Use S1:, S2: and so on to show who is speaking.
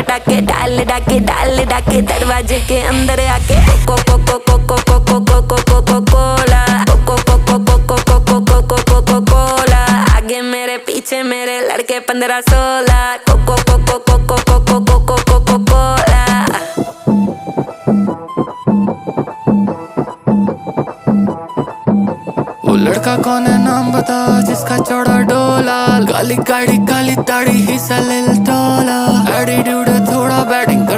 S1: डाके डाल डाके डाल डाके दरवाजे के अंदर आके coco coco coco coco coco coco cola coco coco coco coco coco coco cola आगे मेरे पीछे मेरे लड़के 15-16 coco coco coco coco coco coco cola.
S2: वो लड़का कौन है नाम बता जिसका चौड़ा डोला, काली गाड़ी काली दाढ़ी हिस्सा ले टोला, एटीट्यूड थोड़ा बैटिंग कर